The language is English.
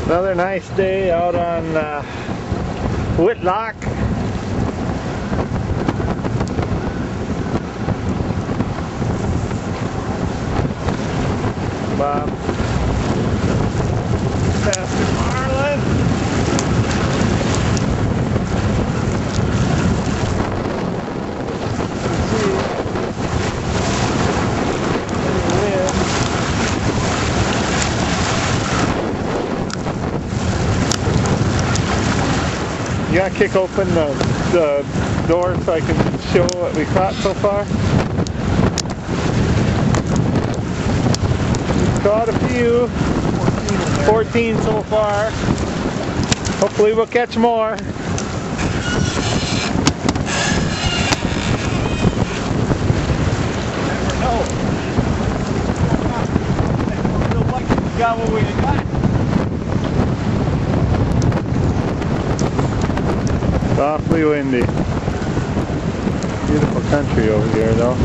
Another nice day out on Whitlock. Bob, Pastor Marlin. You gotta kick open the door so I can show what we caught so far. We've caught a few. 14 so far. Hopefully we'll catch more. Never know. I feel like we got what we got. Softly windy. Beautiful country over here though.